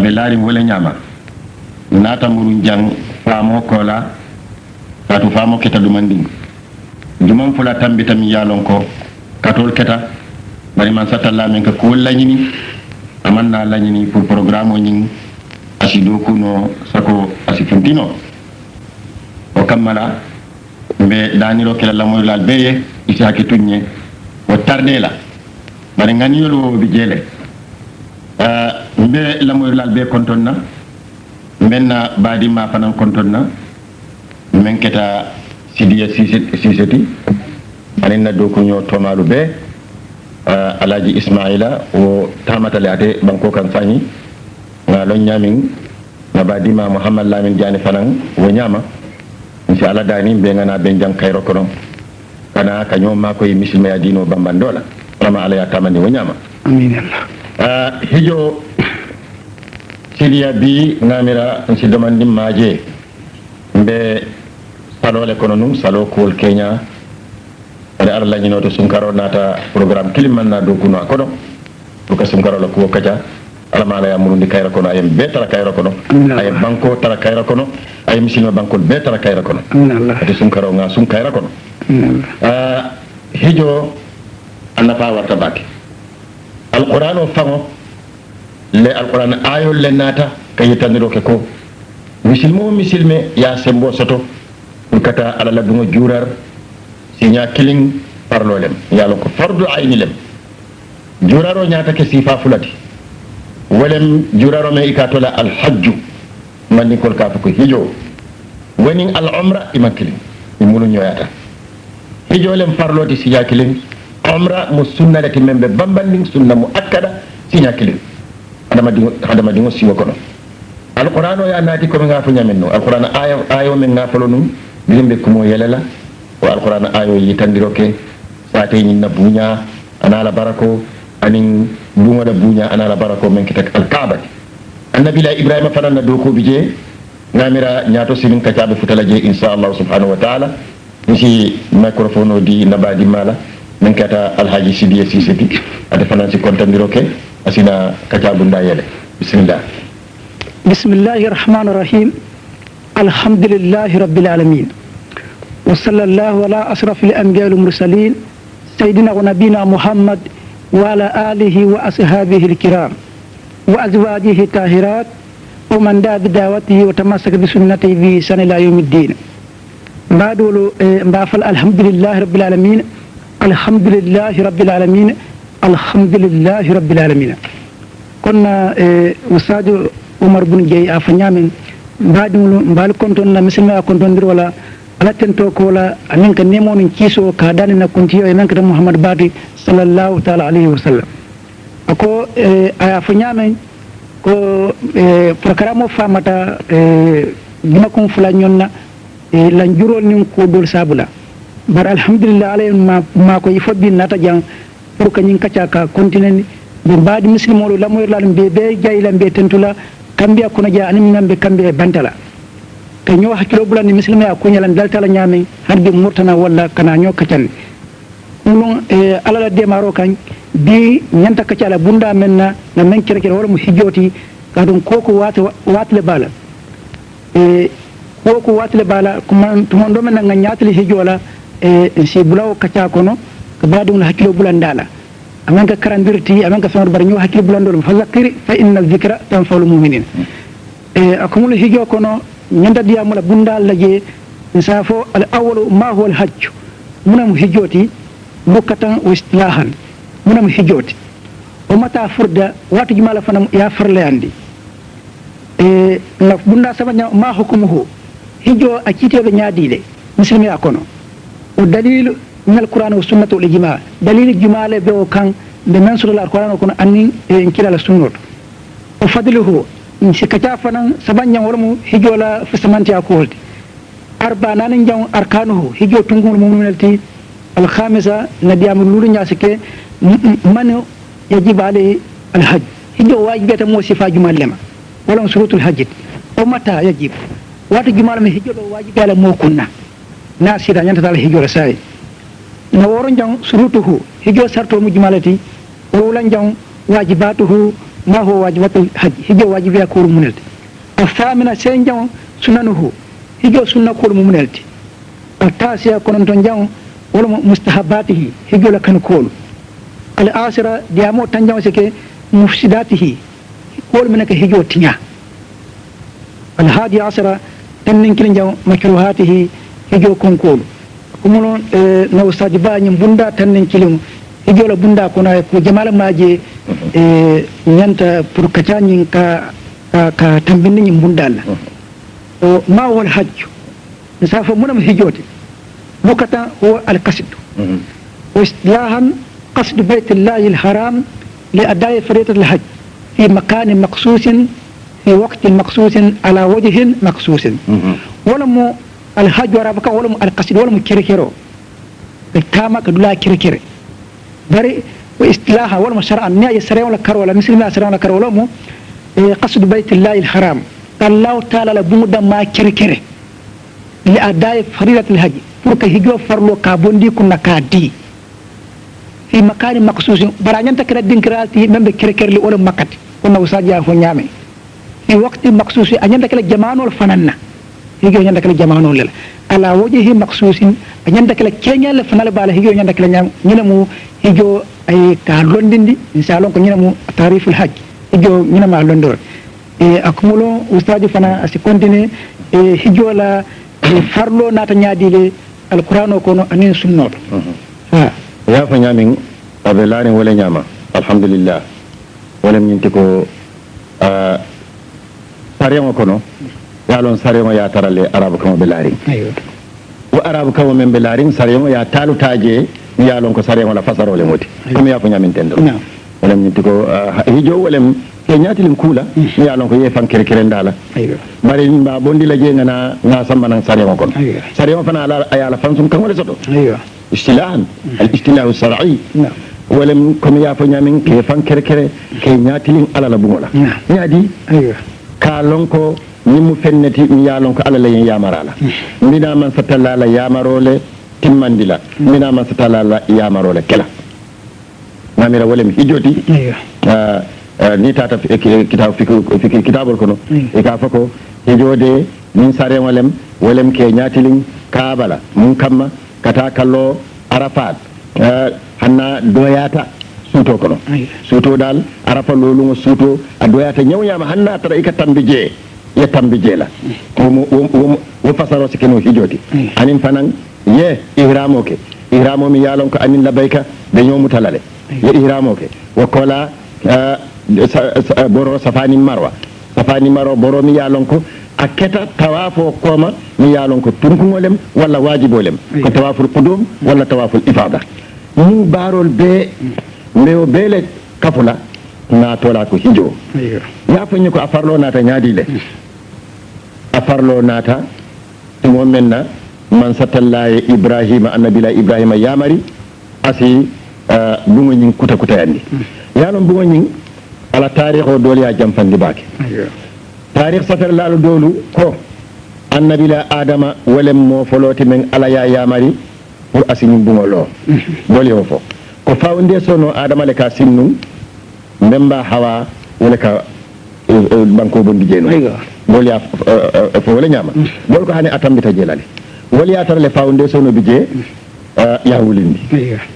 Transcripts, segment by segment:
abe laari wala nyama nata murun jang famo kola katu famo keta dumandi jumam fula tambi tam yalon ko katol keta bari man satalla men ka ko lañini amanna lañini pour programme o ñing asido kuno sako asifuntino o kammala be daniro kala lamoy lal beye isi hakitunye o tardela bari nganiyolo bi jele mbe lamoy lal be kontonna menna badi ma fanan kontonna men keta sidiya siseti aninna do ko nyo tomalu be alaji ismaila o tamatale ate banko kan fani ngalon nyamin na badi ma muhammad lamin jani fanan wo nyama insha Allah dani be ngana be jang kayro kono kana kanyo ma koy misilme ya dino bambandola rama ala ya tamani wo nyama amin Allah hijo sidiya bi ngamira nsi domandi maje mbe salole kono num salo kol kenya ade arla nyino to sunkaro nata programme kiliman na do kuno akodo to ka sunkaro la ko kaja alama la ya murundi kayra kono ayem be tara kayra kono ay banko tara kayra kono ay misilma banko be tara kayra kono Allah ade sunkaro nga sun kayra kono hijo annafa warta baki alquran o fango le alquran ayol le nata kayitandiro ke ko misilme ya sembo soto kata ala la dungo jurar sinya killing parlolem yalo ko fardu ayni lem juraro nyata ke sifa fulati walem juraro me ikatola al hajj mandi kol ka ko hijo woni al umra imakilin imulu nyoyata hijo lem parloti sinya killing umra mu sunnati membe bambanding sunna mu akkada sinya killing adama dingo siwo kono alquran o ya nati ko nga fu nyaminno alquran ayo men nga falo num bilimbe kumo yelela o alquran ayo yitandiro ke sate ni na bunya anala barako anin bunga da bunya anala barako men kitak alkaaba annabi la ibrahima fanana do ko bije ngamira nyato simin kacabe futala je inshallah subhanahu wa ta'ala nisi microphone o di nabadi mala men kata alhaji sidiya siseti ade fanan ci kontandiro ke asina kacabu ndayele bismillah bismillahir rahmanir rahim alhamdulillahi rabbil alamin wa sallallahu ala asrafil anbiya'i wal mursalin sayyidina wa nabina muhammad wa ala alihi wa ashabihi alkiram wa azwajihi tahirat wa man da bi da'watihi wa tamassaka bi sunnatihi bi sanila yawmiddin badulu mbafal alhamdulillahi rabbil alamin alhamdulillahi rabbil alamin alhamdulillahi rabbil alamin konna ustadu umar bin jey a fanyamin badum mbal konton na misilma konton dir wala alaten to ko la amin ka nemo nin kiso ka dani na kuntiyo e men ka muhammad badi sallallahu ta'ala alaihi wasallam ako a fanyamin ko programo famata dima kon fula nyonna lan jurol nin ko dol sabula bar alhamdulillah alayhi ma ko yifoddi nata jang pour que ñing kacca ka continue be baadi muslimolu la moy lalam be jaylam be tentula kambiya kono ja anim nambe kambe bantala te ñoo hakkilo bulani muslimi ko ñalan daltala ñami harbi murtana walla kana ñoo kaccan non alala demaro kan bi ñanta kaccala bunda menna na men kere wala mu hijoti kadum koko watle bala koko watle bala kuma to ndo men nga ñatli hijola si bulaw kacca kono ko baadum hakkilo bulandala aman ka karandirti aman ka sonor bar ñu hakkilo bulandol fa zakiri fa inna dhikra tanfa'ul mu'minin akumul hijo kono ñanda diyamula bundal laje safo al awwalu ma huwa al hajj munam hijoti bukatan wa istilahan munam hijoti o mata furda watu jumala fanam ya farle andi na bunda sabanya ma hukumuhu hijo akitebe nyaadile muslimi akono o dalil من القرآن والسنة والإجماع دليل الجمال بيو كان بمنصر القرآن وكون أنين إنكلا السنة وفضله إن سكتافنا سبانيا ورمو هجولا في سمانتي أقول أربع نانجا أركانه هجو تنقل المؤمنين الخامسة نديام اللولي ناسك من يجب عليه الحج هجو واجبات موسفة جمال لما ولم سروط الحج ومتى يجب وات جمال من هجو واجب على موكنا ناسي ينتظر الهجو رسائي نورن جان شروطه هجو سرطو مجمالتي وولن جان واجباته ما هو واجبات الحج هجو واجب يكون منلت الثامنة سنجاو سننه هجو سنة كل منلت التاسعة كنتم جاو ولا مستحباته هجو لكن كل العاشرة ديامو تنجاو سكي مفسداته كل منك هجو تنيا الحادي عشرة تنين كلين جاو مكروهاته هجو كون كل كمولو نو ساجبا بوندا تنين كلين هجو لا بوندا كنا كو جمال ماجي ñanta pour kacañin ka tambindi ñin bundalla o ma wal hajju nsafa munam hijote bukata huwa al qasd wa istilahan qasd bayt allah al haram li adai faridat al hajj fi makan maqsus في وقت مقصوص على وجه مقصوص ولم الحج ورابك ولم القصد ولم كركرو التامة كدلا كركر بري واصطلاحا ولا شرعا نيا يسري ولا كر ولا مثل ما سري ولا كر ولا مو قصد بيت الله الحرام الله تعالى لبودا ما كركره لأداء فريضة الحج pour que higo farlo ka bondi kunna ka di fi makani maqsus baranyanta kala dinkrati membe krekere li wala makati kunna usaja fo nyame fi waqti maqsus anyanta kala jamanol fananna higo nyanta kala jamanol la ala wajhi maqsusin anyanta kala kenyal fanal bala higo nyanta kala nyam nyinamu higo ay ka londindi inshallah ko nyinamu tariful hajj higo nyinama londor e akumulo ustadi fana asi continue e higo la farlo nata nyaadile alqur'ano kono anin sunnoto ya fa nyamin abelani wala nyama alhamdulillah wala nyinti ko sariyama kono yalon sariyama ya tarale arabu kamo belari ayo wa arabu kamo men belari sariyama ya talu taje yalon ko sariyama la fasaro le moti comme ya fa nyamin tendo wala nyinti ko hijo wala ke ñaatilim kuula mi yaalon ko yefan kere kere ndala bari mba bondi la je ngana nga samana sariyama kon sariyama fana ala ayala fansum kan wala soto istilahan al istilahu shar'i wala comme ya fa nyamin ke fan kere kere ke ñaatilim ala la bungola ñaadi ka lon ko ni mu fenneti mi yaalon ko ala la yamarala mina man satalla la yamarole timmandila mina man satalla la yamarole kala mamira wala mi hijoti ni tata kitabol kono e ka fako hijode min sare walem ke ñatilin kaabala mun kamma kata kallo arafat hanna doyata suuto kono suuto dal arafa lolungo suuto a doyata ñawyama hanna tara ika tambije ye tambije la wo fasaro sikeno hijoti anin fanan ye ihramo mi yalon ko anin labayka be ñomutalale ye ihramo ke wo kola boro safani marwa boro mi yalon ko aketa tawafo koma mi yalon ko tunkungolem walla wajibolem ko tawaful qudum walla tawaful ifada mu barol be mewo bele kafula na tola ko hijo ya fanyi ko afarlo nata nyaadile afarlo nata mo menna man satallahi ibrahima annabila ibrahima yamari asi bungo nyin kuta yandi yalon bungo nyin ala tarikh o dole ya jamfandi bake tarikh safar lalu dolu ko annabila adama walem mo foloti men ala ya yamari pour asini bungolo dole o fo ko fawnde sono adama le ka sinnu memba hawa wala ka banko bondi jeno dole ya fo wala nyama dole ko hani atambita jelale wala ya tarle fawnde sono bije ya wulindi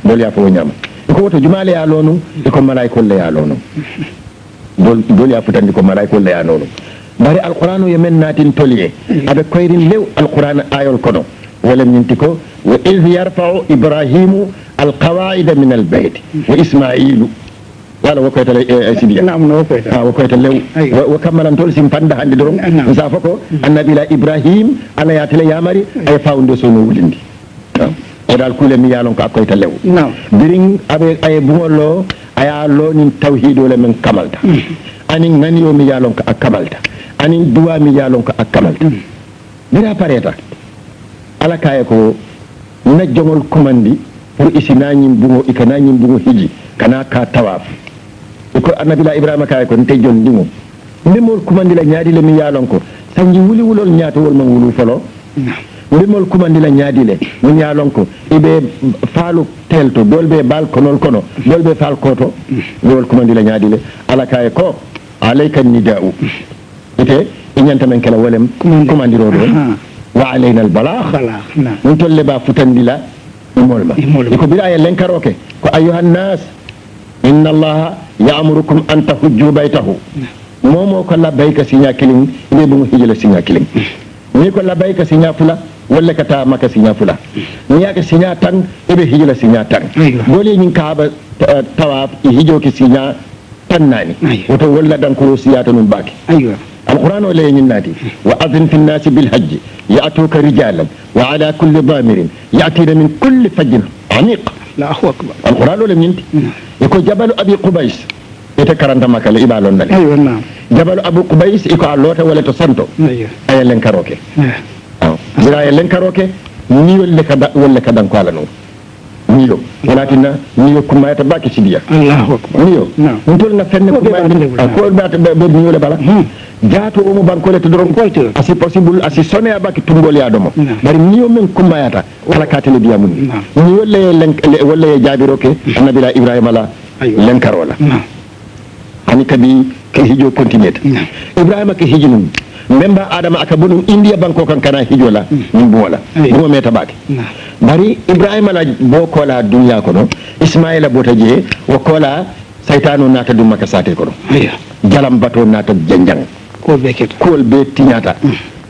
dole ya fo nyama ko to jumale ya lonu ko malaikol le ya lonu dole ya futandi ko malaikol le ya lonu bari alqur'anu yemen natin toliye abe koyrin lew alqur'an ayol kono wala nyintiko wa iz yarfa'u ibrahimu alqawaida min albayt wa isma'ilu wala wa koyta sidiya naam no koyta wa koyta lew wa kamalan tol sim panda hande dorom sa fako annabi la ibrahim ala yatile yamari ay fawnde sono wulindi o dal kule mi yalon ko akoyta lew birin abe ay bungolo aya lonin tawhid wala men kamalta anin nani yo mi yalon ko akamalta anin duwa mi yalon ko akamalta mira pareta ala kaye ko na jomol komandi pour isinanyim bungo ikananyim bungo hiji kana ka tawaf ko annabi la ibrahima kaye ko nte jon ndimo ndimol komandi la nyaadi le mi yalon ko sanji wuli wulol nyaata wol man wulu folo mbimol kumandila ñaadile mun ya lon ko ibe faalu telto dolbe bal konol kono dolbe faal koto mbimol kumandila ñaadile ala kaye ko alayka nida'u ite iñanta men kala wolem kumandiro do wa alayna al balagh mun tolle ba futandila imolma ko bila ya lenkaroke ko ayuhan nas inna allaha ya'murukum an tahujju baytahu momo ko labbayka sinya kilin ibe bu hijila sinya kilin ni ko labbayka sinya fula walla kata maka sinya fula ni yake sinya tan ibe hijila sinya tan dole nyin kaaba tawaf hijo ki sinya tan nani wato walla dan ko siyata nun baki القرآن ولا ينادي وأذن في الناس بالحج يأتوك رجالا وعلى كل ضامر يأتين من كل فج عميق لا أكبر القرآن ولا ينتي يكون جبل أبي قبيس يتكرن دمك لإبالون نالي أيوة نعم جبل أبو قبيس يكون علوته ولا تسنتو أيوة أي لنكروكي بلا لنكروكي نيو ولا كدن قالنو نيو ولكن نيو كما يتباكي سيديا الله أكبر نيو نعم نقول نفن كما أقول بات بنيو لبلا jaato omo bankole to doron koyte asi possible asi sone abaki tungol ya domo bari niyo men kumbayata kala katele biya mun ni wolle jabiroke annabila ibrahima la lenkarola hani kabi ke hijo continuete ibrahima ke hijinu memba adama aka bunum india banko kan kana hijola min bola mo meta baki bari ibrahima la bokola dunya ko no ismaila botaje o kola saytanu nata dum maka sate ko jalam bato nata janjang kol be tiñata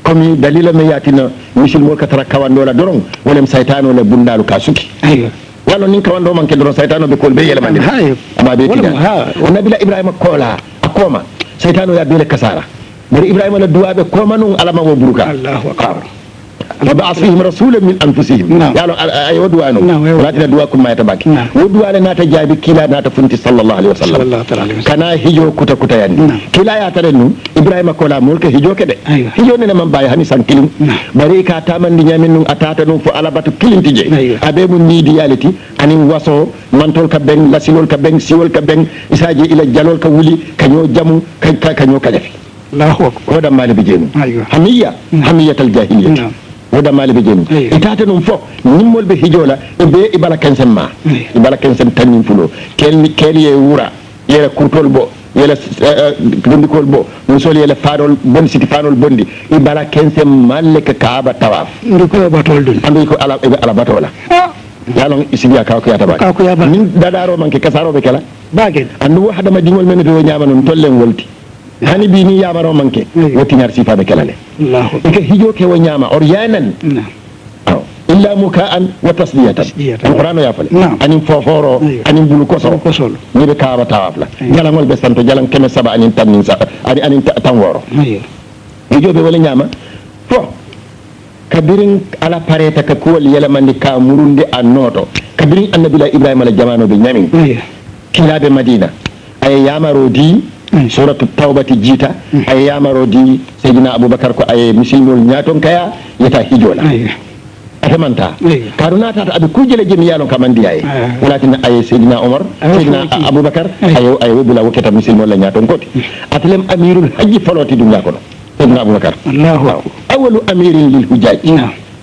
comme dalila me yatina musulmol katara kawandola doron wolem saytano le bundalu ka suki wala nin kawando man ke doron saytano be kol be yele mande ama be tiñata nabila ibrahima kola akoma saytano ya bele kasara bari ibrahima la duwa be koma nun alama wo buruka Allahu akbar وبعث فيهم رسولا من انفسهم يالو اي ودوانو ولاتنا دواكم ما يتباكي ودوالنا ناتا جابي كلا ناتا فنتي صلى الله عليه وسلم كان هيجو كوتا كوتا يعني كلا يا ترنو ابراهيم كولا مولك هيجو كده هيجو ننا من باي هاني سان كيلين بريكا تامن دي نيامن اتاتا نو فو علاباتو كيلين تيجي ابي من ني ديالتي اني واسو مانتول كبن لاسيلول كبن سيول كبن اساجي الى جالول كولي كانيو جامو كانيو كدفي الله اكبر ودا مالي بيجينو حميه الجاهليه woda mali be jeni itata num fo nimmol be hijola e be ibala kensen ma ibala kensen tanin fulo kelni ye wura yela kurtol bo yela dundikol bo non soli yela faadol bon siti faanol bondi ibala kensen malle ka kaaba tawaf ndiko batol dun andi ko ala batola yalon isibiya ka ko yata ba min dadaro manke kasaro be kala bagen andu wahda ma dingol men do nyaama non tollen wolti hani bi ni yamaro manke woti ñar sifa be kelale Allahu ke hijo ke wonyama oryanan illa muka'an wa tasdiyatan alquran ya fale anin foforo anin bulu kosol ni be kaaba tawaf la jalangol be santo jalang keme saba anin tanin sa anin tanworo hijo be wala ñama fo kabirin ala pareta ka kuwal yela mandi ka murunde annoto kabirin annabila ibrahima la jamano be ñamin kilabe madina ay yamaro di suratu tawbati jita ay yamaro di sayyidina abubakar ko ay muslimul nyaton kaya yata hijola atamanta karuna tata abi kujele jemi yalon kamandi ay walakin ay sayyidina umar sayyidina abubakar ay wobula woketa muslimul nyaton koti atlem amirul hajji faloti dunya kono sayyidina abubakar Allahu awwalu amirin lil hujaj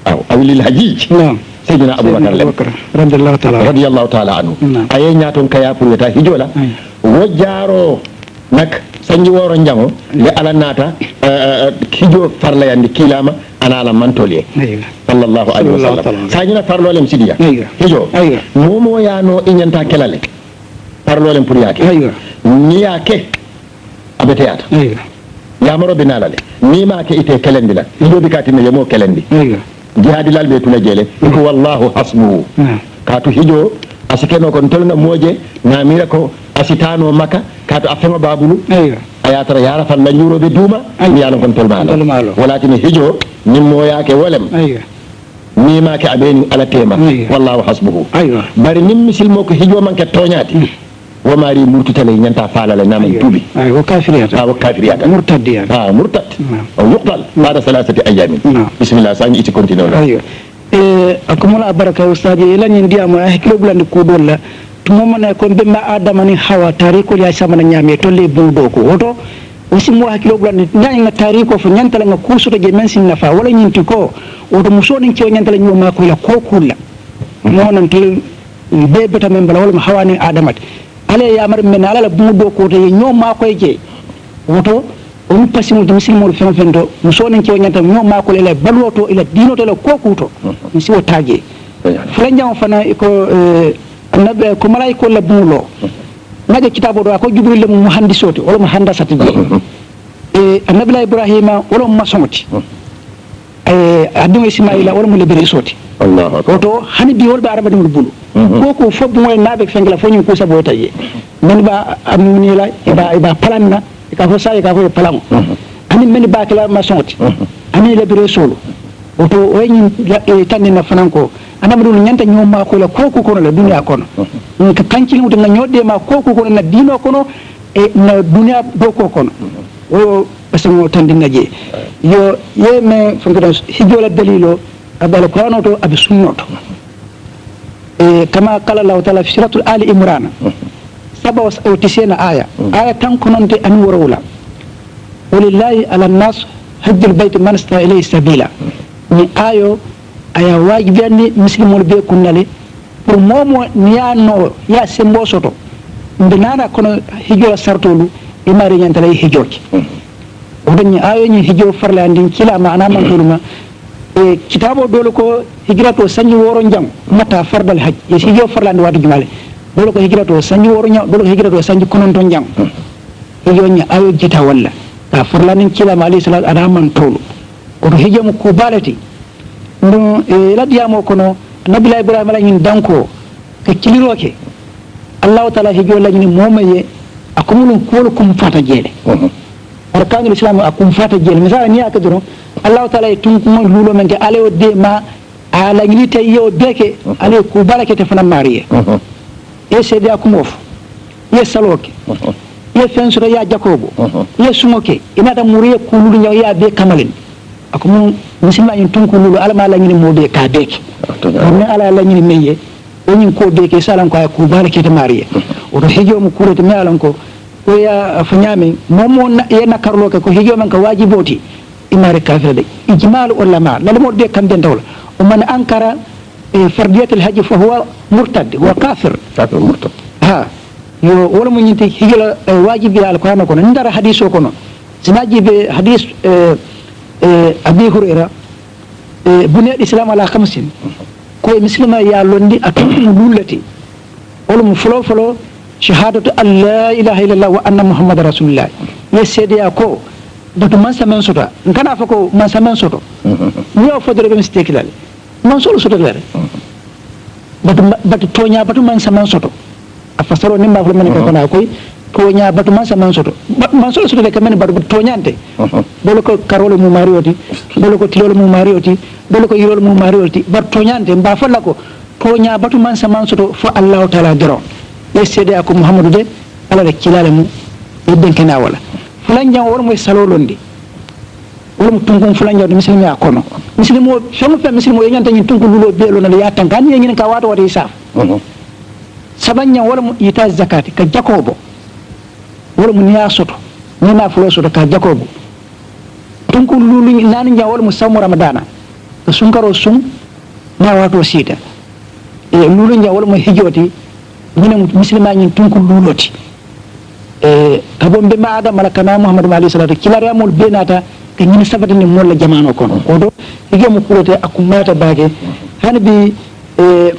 aw lil hajij sayyidina abubakar radiyallahu ta'ala anhu ay nyaton kaya pour yata hijola wajaro nak sanji woro njango le ala nata kijo farla yandi kilama ana ala mantolye sallallahu alaihi wasallam sajina farlo lem sidiya kijo momo yano inyanta kelale farlo lem pour yake ni yake abeteyata yamaro binalale ni ma ke ite kelendi la kijo bikati ne yemo kelendi jihadi lalbe tula jele ko wallahu hasbuhu katu hijo asikeno kon tolna moje na mira ko asitano maka kato afengo babulu ayatara yara fan la nyuro be duma mi yalon kon tolmalo walakin hijo nimmo yake wolem ni ma ke abeni ala tema wallahu hasbuhu bari nim misil moko hijo man ke toñati wo mari murtutale nyanta falale nama tubi wa kafiriyata murtadiyata murtad aw yuqtal ba'da thalathati ayamin bismillah sangi iti continue akumula baraka ustadi ila ndia mo hakilo bulandi kudolla tumo mona ko be ma adama ni hawa tariko ya samana nyame to le bundo ko woto misilmo hakkilo ɓuranne ñañga tariko fo ñantala nga kuusoto je men sin nafa wala ñinti ko woto musonin kewo ñantala ñoo makoyla ko kulla nonante be beta men bala wala mo hawani adamate ala yamar men ala la buuɗo koto ye ñoo makoye je woto on pasimol to misilmol fen fen to musonin kewo ñantala ñoo makole ila baluwoto ila dinoto ila ko kuuto mi siwo tague fula jam fana ko annabi ko malaikol la buulo ngaje kitabo do ko jibril mo muhandisoti wala mo handasati je annabi ibrahima wala mo masomoti addu ismaila wala mo lebere soti Allahu akbar to hani bi wolbe araba dum bulu ko fobbu moy nabe fengla fo ñu ko sabo taye men ba amuni la iba palanna ka fo sai ka fo palan ani men ba kala masomoti ani lebere solo to wayni tanina fananko anamadu nyanta nyoma ko la koku kono la dunya kono ka kanci mutu nga nyodde ma koku kono na dino kono e na dunya do ko kono o basamo tandinga je yo yeme fongado hijola dalilo abal qur'ano to ab sunnoto kama qala allah ta'ala fi suratul ali imran saba wa tisina aya tan kononte an worowla walillahi ala nas hajjul bayt man sta ilayhi sabila ni ayo aya wajibiyanni misilmol be kunnale pour momo niyano ya sembo soto mbe nana kono hijola sartolu imari ñantala hijoki odañi ayoñi hijo farla andin kila mana mantoluma e kitabo dole ko hijrato sanji woro jang mata fardal haj e hijo farla andi wadu jumale dole ko hijrato sanji woro jang dole ko hijrato sanji kononton jang hijoñi ayo jita walla ta farla nin kila ma alayhi salatu ana mantolu oto hijomo ko balati ɗum laddiyamo kono nabila ibrahima lañin danko ko ciliroke allahu taala hijo lañini momaye akomulum kuwol kum fata jeele arkanul islam akum fata jeele misala ni aka doro allahu taala e tunkumo luulo men ke ale o de ma a lañini tawi yewo beke ale ku balakete fana mariye e seede akumo fo ye saloke ye fensuto ya jakobo ye sumoke inata muriye kululu ñaw ya be kamalen ako mun musidma en tunku lulu alama la ñini mobe ka beke on ala la ñini meye onin ko beke salan ko ay ku balakete mariye o do hijo mu kurete mi alan ko ya fanyame momo yana karlo ko hijo man ka wajiboti imare kafir de ijmal ulama la mo de kam den dawla o man ankara fardiyat al hajj fa huwa murtad wa kafir murtad ha yo wala mo ñinti hijo la wajibi al qur'an ko ndara hadiso ko no sinaji be hadis abi hurayra buniyal islam ala khamsin ko muslima ya londi atum lulati wala mu folo shahadatu an la ilaha illallah wa anna muhammad rasulullah yesede ko batu man samen soto ngana fako man samen soto ni o fodore be mistake lal man solo soto lare batu tonya batu man samen soto afasaro nimba ko men ko na koy tonya batu man samen soto man solo soto de kamen batu tonyante bolo ko karole mu marioti bolo ko tilole mu marioti bolo ko yirole mu marioti batu tonyante mba falla ko tonya batu man samen soto fo allah taala dero yesede ko muhammadu de ala de kilale mu yedden kena wala fulan jam wala moy salolondi wala mo tunkum fulan jam muslimi akono muslimo shomo fe muslimo yanyanta nyin tunku lulo belo na ya tankani yin ka wato wata isaf sabanya wala mo ita zakati ka jakobo wala mo niya soto ni na fulo soto ka jakobo tunku lulu nani jam wala mo samu ramadana ka sunkaro sun na wato sita e lulu jam wala mo hijoti ñine muslima ñin tunku luloti ka bombe ma adam mala kana muhammadu alayhi salatu kilare amul benata ke ñine sabata ni molla jamano kono odo hige mo kurote akumata baage hanbi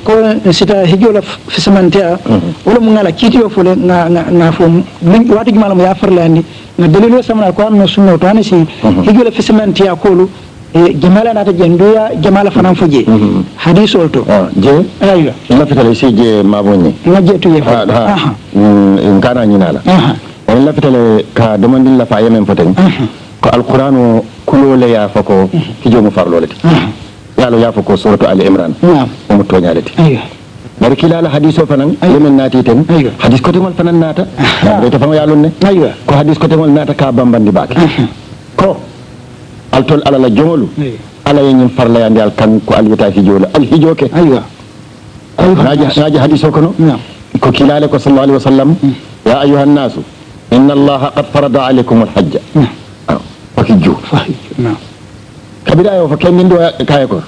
ko sita hijola fisamantea wala mo ngala kitiyo fole na fo wati jumala mo ya farlandi na dalilo samana ko amno sunno to hanasi hijola fisamantea kolu jamala nata jenduya jamala fanan foje hadisol to je aywa la fitale si je mabonni na jetu ye aha ngana nyinala on la fitale ka demandin la fa yemen foten ko alqur'anu kulole ya fako hijo mu farlolati yalo ya fako suratu ali imran o mo toñalati aywa bari kilala hadiso fanan yemen nati ten hadis ko temol fanan nata be to famo yalonne aywa ko hadis ko temol nata ka bambandi baake ko altol ala la jomolu ala yen farla yandi al kan ko alwita hijola al hijoke aywa naji hadiso kono ko kilale ko sallallahu alaihi wasallam ya ayuha nasu inna allaha qad farada alaykum alhajja fakijju kabira yo fa kennin do kaye ko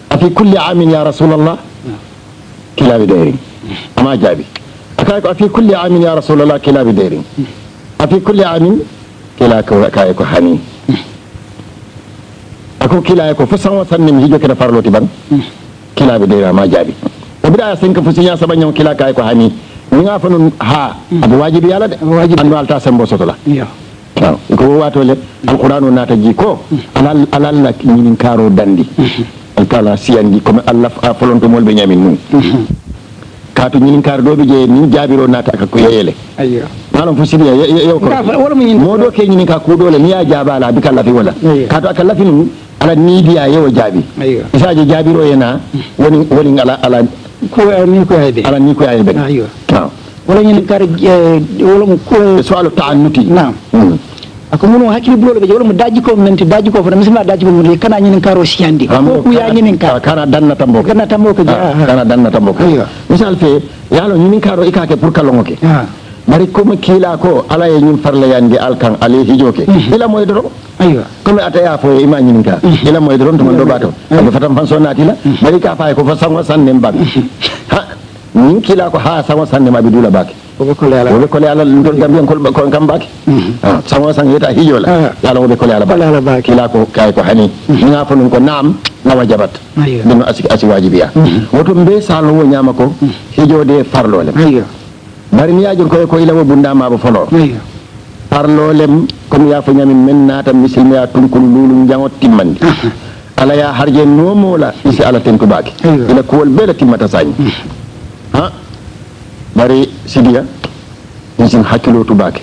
afi kulli amin ya rasulallah kilabi dayrin ama jaabi akaye ko afi kulli amin ya rasulallah kilabi dayrin afi kulli amin kila ko kaye ko hani ako kilaye ko fo sanwa sannim hijo kene farloti ban kilabi dayra ma jaabi kabira senka fo sinya saba nyaw kila kaye ko hani ni nga fa nun ha abu wajibi yalla de andu alta sembo sotola waaw ko waatole alqur'anu naata ji ko alal la ñinin karo dandi alkala siyandi comme allah folonto molbe ñamin nun kaatu ñinin karo do be je ni jaabiro naata ka ko yeyele ayyo malon fo sibiya yow ko modo ke ñinin ka ku dole ni ya jaabala bi kala fi wala kaatu aka lafi nun ala ni biya yew jaabi isaje jaabiro yena woni ala ko ni ko ayde ala ni ko ayde ayyo waaw wala ñinin kar wala mo ko su'alu ta'annuti naam ako mun hakkili bulole be wala mo daji ko menti daji ko fa misma daji ko mun kana ñinin karo siyandi ko ku ya ñinin ka kana danna tambo kana tambo misal fe yalo ñinin karo ikake pour kalongo ke bari comme kila ko ala ye ñin farla yandi alkan ale hijoke ila moy doro aywa comme ataya fo ima ñinin ka ila moy doro to man do bato ko fatam fan sonati la bari ka fay ko fa sango sanne mbag ha ñin kila ko ha sango sanne mabi dula baki wobe ko ala ndol gambian ko kam baki sango sang yeta hijola yalla wobe ko ala baki kila ko kay ko hani nga fa nun ko naam la wajabat dum asi wajibiya woto mbe salo wo nyama ko hijode farlole aywa bari ni yaajon ko ila wo bunda ma bo folo parlolem comme ya fo nyamin men nata misilmi ya tunkul lulu jangot timmandi ala ya harje nomo la isi ala tenku baki ila ko wol bela timmata sañ ha bari sidiya isin hakilo to baki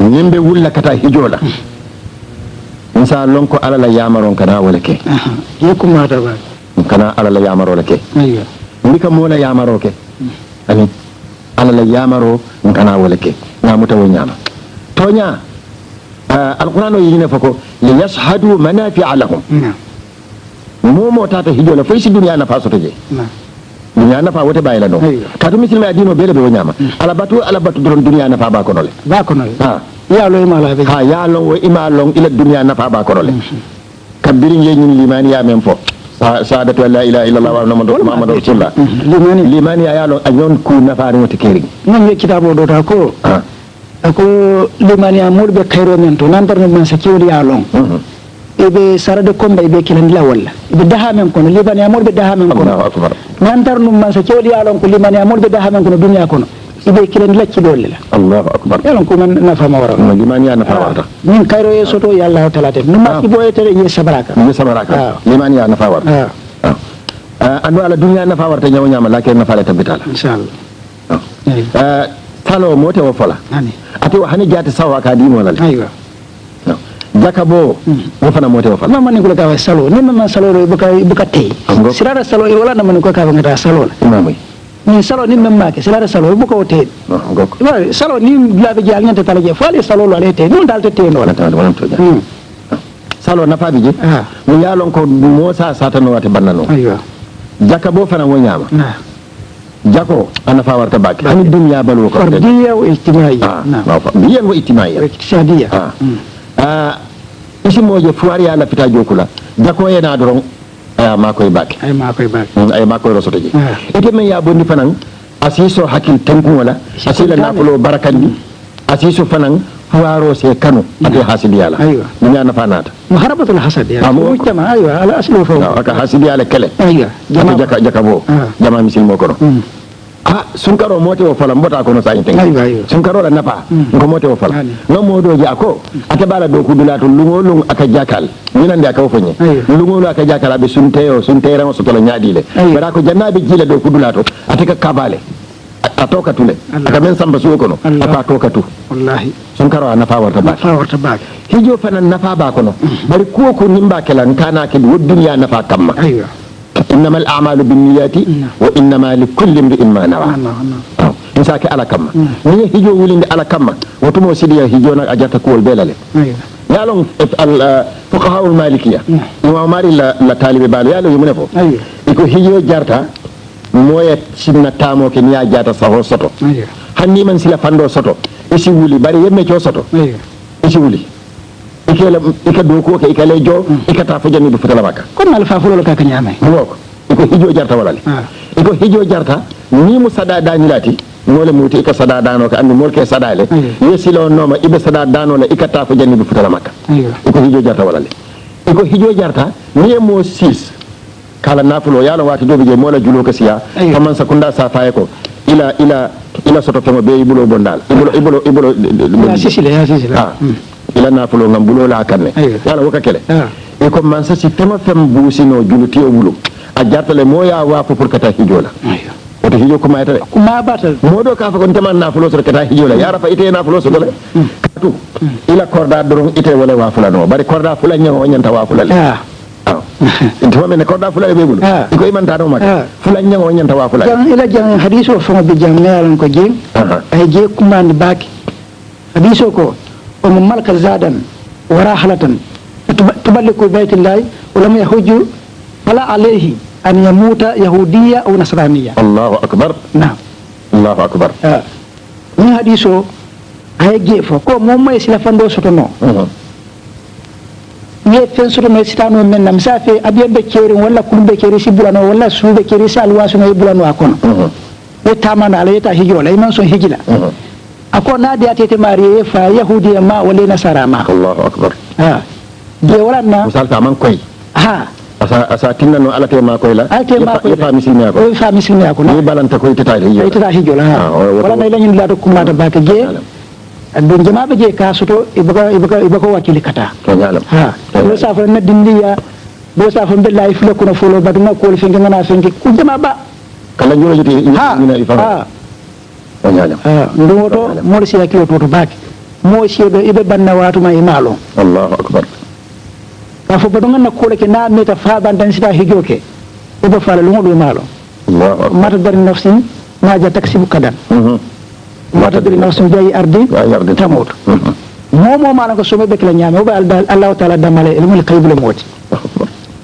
nyembe wulla kata hijola insa lonko ala la yamaron kana wala ke yekuma ta ba kana ala la yamaro la ke ndika mola yamaro ke ani ala la yamaro kana wala ke ngamuta wo nyama tonya alquran yine fako li yashhadu manafi'a lahum momo tata hijola fay si dunya na faso toje dunya na fa wote bayila no katu misilma adino bele be wo nyama ala batu doron dunya na fa ba konole ha ya lo ima la be ha ya lo wo ima long ila dunya na fa ba konole kabirin yeñin limani ya men fo saadatu la ilaha illallah wa muhammadur rasulullah limani ya lo anyon ku nafari wote keri non ye kitabo do ta ko ako limani ya murbe khairo men to nan darno man sa kiwli ya long ebe sarade kombe be kilan la walla be daha men kono limani ya murbe daha men kono Allahu akbar nan darno man sa kiwli ya long ko limani ya murbe daha men kono dunya kono ibe kilan la ci dole la Allahu akbar yalon ko man nafa ma wara limani ya nafa warta min khairo ye soto ya Allah taala te numa ci boye tere ye sabaraka limani ya nafa warta anu ala dunya nafa warta nyaw nyama la ken nafa la tabitala inshallah talo mote wo fola ati wa hani jati sawa ka dimo la aywa jakabo wo fana mote wo fola mama ni ko ka salo ni mama salo buka tey sirara salo wala na man ko ka ngata salo la imamay ni salo ni memma ke sirara salo buka wote gok salo ni labe jal nyanta tala je fali salo lo ale te non dal te no wala to ja salo nafa bi je mo yalon ko mosa satano wate bannano aywa jakabo fana wo nyama jako ana fa warta bak ani dunya balu ko fardiya wa ijtimaiya biya wa ijtimaiya iktisadiya isi moje fuari ala fita jokula jako yana doron ma koy bak ay ma koy rosoto je ete men ya bondi fanan asiso hakil tanku wala asila nafulo barakandi asiso fanan fuaro se kanu ate hasidiyala dunya na fanata muharabatul hasad ya mujtama aywa ala aslu fa aka hasidiyala kele aywa jakabo jama misil mo kono sunkaro mote wo fala mbota kono sa inteng sunkaro la napa ngo mote wo fala no modo ji ako ate bala do kudulato lungolung aka jakal minande aka fonye lungolo aka jakal abe sunteyo so tola nyaadile bara ko jannabe jile do kudulato ate ka kabale atoka tule aka men samba suwo kono aka toka tu wallahi sunkaro nafa warta ba hijo fana nafa ba kono bari ko nimba kelan kana ke wo dunya nafa kamma aywa إنما الأعمال بالنيات وإنما لكل امرئ ما نوى نساك على كما ني هيجو ولين على كما وتمو سيديا هيجونا أجاتا كول بيلالي يالون الفقهاء المالكية إمام مالي لا طالب بالو يالو يمنفو يكو هيجو جارتا موية سيدنا تامو كنيا جاتا سهو سوتو هني من سيلا فاندو سوتو isi wuli bari yemme co soto ayo isi wuli ika do ko ke ika le jo ika ta fo janni bu futala makka kon mal fa fulo ka nyame ngoko iko hijo jarta walale iko hijo jarta ni mu sada dani lati mole muti ika sada dano ka andi molke sadale yesilo noma ibe sada dano la ika ta fo janni bu futala makka iko hijo jarta walale iko hijo jarta ni mo 6 kala nafulo yalo wati dobi je mola julo ka siya faman sakunda sa faye ko ila soto femo be ibulo bondal ibulo ya sisile ila nafulo ngam bulo la kanne yala woka kele e ko man sa si femo fem busino juluti o bulo a jartale mo ya wafu pour kata hijola oto hijo ko mayta kuma batal modo ka fa kon teman nafulo so kata hijola yara fa ite nafulo so dole katu ila korda doron ite wala wafula no bari korda fula nyawo nyanta wafula le inta wa men korda fula be bulo ko imanta do maka fula nyawo nyanta wafula jan ila jan hadiso fo be jam yalan ko jeng ay je kumandi baki hadiso ko ومن ملك زادا وراحلة تبلغ بيت الله ولم يحج فلا عليه أن يموت يهودية أو نصرانية. الله أكبر. نعم. الله أكبر. من حديثه هاي جيفو كو موما يسلا فندو سوتونو. ye fen soto no sitano men nam safe abiye be keri wala kulbe keri si bulano wala sube keri si alwaso no bulano akono e tamana ala yeta hijola e man son hijila ako na da tete mariye fa yahudiya ma wala nasara ma Allahu akbar je wala na misal ta man koy asa tinna no alate ma koy la fa misilmi ko fa misilmi ko ni balanta koy tata hijola tata hijola wala nay lañu la to kuma ta baka je don jama be je ka soto ibako wakili kata to nyalam do sa fa na dindiya do sa fa billahi fulo kono fulo baduma ko fi ngana fi ku jama ba kala ñoo jiti ina ifa ndumoto moɗo siya kilo toto baake mo siyeɗo eɓe banna watuma e maalo allahu akbar ka fo baɗo ganna kuule ke na meta faban tan sita hijoke eɓe faala lugoɗo e maalo mata dari nafsin naja taxibu kadan mata dari nafsin jayi ardi tamoto momo maala ko someɓe kela ñaame oɓe allahu taala dammale elmule kaybule mooti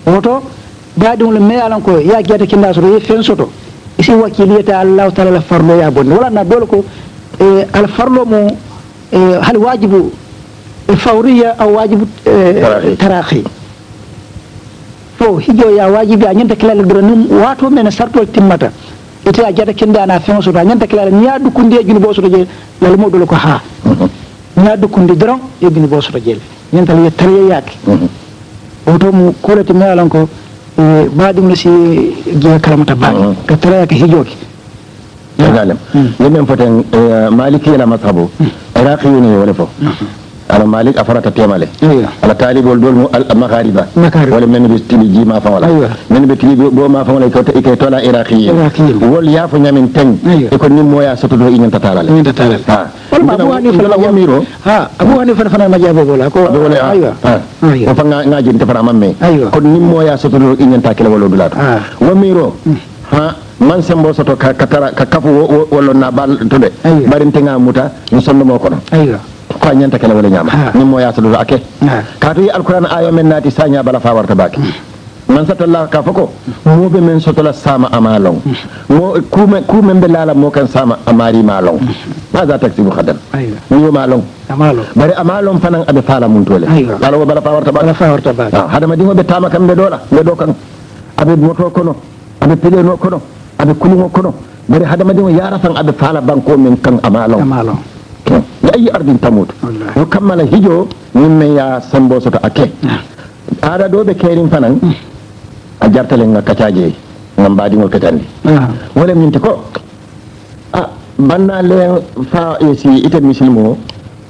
oto baɗi mule me alan ko ya guiyata kinda soto ye fen soto isi wakiliyata Allah taala la farlo ya bonde wala na dole ko al farlo mo hal wajibu fawriya aw wajibu tarahi to hijo ya wajibi a nyanta kilal doro nim wato men sartol timmata ite a jata kende ana fen so ta nyanta kilal niya dukunde juni bo so je lal mo dole ko ha niya dukunde doron e juni bo so je nyanta le tariya yak oto mo kolete me alan ko baɗum no si jeeya kalamata baɗi ka tarayaka hijoki galam yemen foten maliki ila mazhabu iraqi ni wala fo ala malik afarata temale ala talibol dol mu al maghariba wala men be tili jima fa wala men be tili bo ma fa wala ko te tola iraqi wol ya fo nyamin ten e ko nim moya soto do inyanta talale wal ma bu hani fa la miro abu hani fa fana ma jabo bola ko aywa ko fa ngaji te fana mamme ko nim moya soto do inyanta kala wala dulato wa miro man sembo soto ka kafu wala na bal to de barin tenga muta ni sonno mo kono ko nyanta kala wala nyama ni mo ya sadu ake ka to alquran ayo men nati sanya bala fa warta baki man satalla ka fako mo be men soto la sama amalon mo ku men be lala mo kan sama amari malon ma za taksi bu khadan ni yo malon bari amalon fanan abe fala mun tole bala wo bala fa warta baki hada ma dingo be tama kam be dola be do kan abe moto kono abe pele no kono abe kulungo kono bari hada ma dingo yara fan abe fala banko men kan amalon أي أرض تموت وكمل هجو مما يا سمبو سوتا أكي هذا دو بكيرين فنان أجرت لنا كتاجي نمبادي وكتاندي ولم ينتكو بنا لين فا يسي إتد مسلمو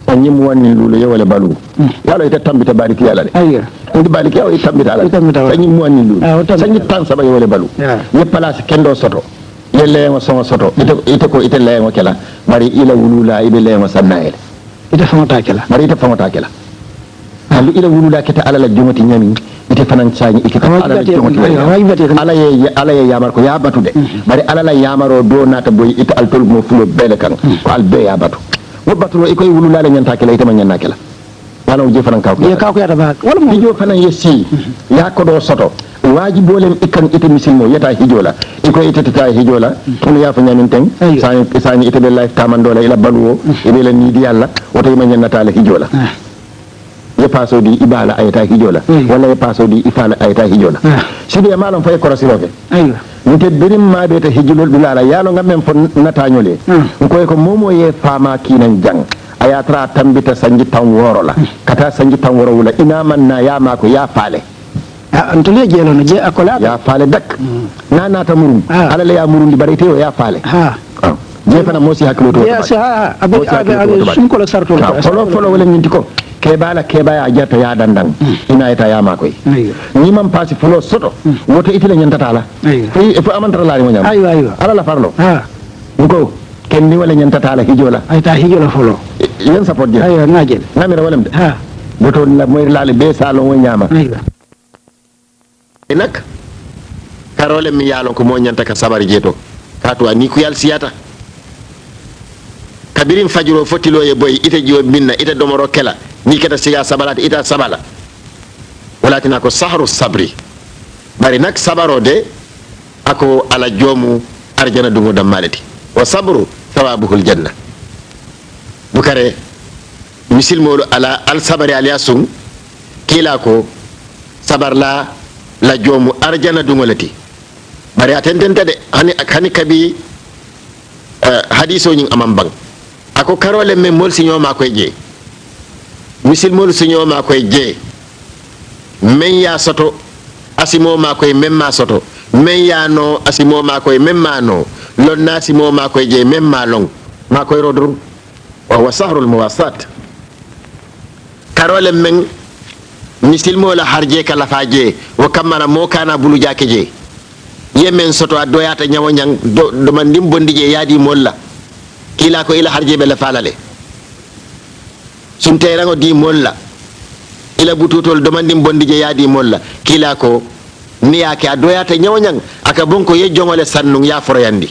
أني مواني لولو يوالي بالو يالو إتد تنبت بارك يالا أيه إنت بارك يالو إتد تنبت على أني مواني لولو سنجي تنسبا يوالي بالو يبالاس كندو سوتو yelle mo sama soto ite ko ite le mo kala mari ila wulula ibe le mo sannael ite famata kala mari ite famata kala alu ila wulula kete ala la jumati nyami ite fanan saani ite ala la jumati ala ye yamar ko yabatu de mari ala la yamaro do nata boy ite al tol mo fulo bele kan ko al be yabatu wo batulo e koy wulula le nyanta kala ite man nyanna kala wala je fanan ka ko ya ka ko ya ba wala mo jo fanan yesi ya ko do soto wajibolem ikan ite misilmo yeta hijola iko ite tata hijola tun ya fa nyamin ten sani ite be life tamandola ila baluwo ibe la nidi yalla woto ma nyanata la hijola ye paso di ibala ayata hijola wala ye paso di ifala ayata hijola sidi malon fay korosiroke aywa nte birim ma be ta hijulol bilala yalo ngam fo natanyole ko momo ye fama kinan jang ayatra tambita sanji tan woro la kata sanji tan woro wala ina man na ya ma ko ya fale antule jelo no je akola ya fale dak nana ta murum ala le ya murum di barite o ya fale je fana mosi haklo to ya sa abe sun ko la sarto folo wala nyinti ko kebala kebaya jata ya dandan ina ita ya ma koy ni man pasi folo soto woto itile nyantata la fu amantara la mo nyam aywa ala la farlo ko ken ni wala nyantata la hijola ayta hijola folo yen support je aywa ngajel namira walam de woto la moy laale be salon wo nyama nak karole mi yalon ko mo nyanta ka sabari jeto kato ani ku yal siyata kabirin fajiro fotilo ye boy ite jiwo minna ite domoro kela ni keta siga sabalata ita sabala walatina ko sahru sabri bari nak sabaro de ako ala jomu arjana dungo dammalati wa sabru thawabuhul janna bukare misil molo ala al sabari aliasum kila ko sabar la jomu arjana dungolati bari atentente de hani kabi hadiso nyin amam bang ako karole men mol sinyo ma koy je misil mol sinyo ma koy je men ya soto asimo ma koy men ma soto men ya no asimo ma koy men ma no lon nasimo ma koy je men ma long ma koy rodru wa huwa sahrul muwasat karole men misil mol harje kala faje wa kamara mo kana bulu jake je yemen soto a doyata nyawo nyang do man dim bondi je yadi molla kila ko ila harje be la falale sunte rango di molla ila bututol do man dim bondi je yadi molla kila ko niya ke a doyata nyawo nyang aka bonko ye jongole sannung ya foroyandi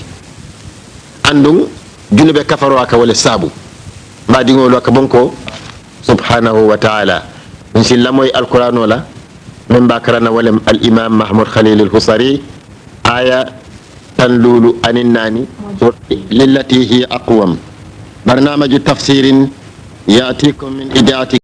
andung junube kafaro aka wala sabu mbadi ngolo aka bonko subhanahu wa ta'ala min sillamoy alquran wala min bakarana wala al imam mahmud khalil al husari aya تنلول عن الناني للتي هي أقوم برنامج تفسير يأتيكم من إذاعة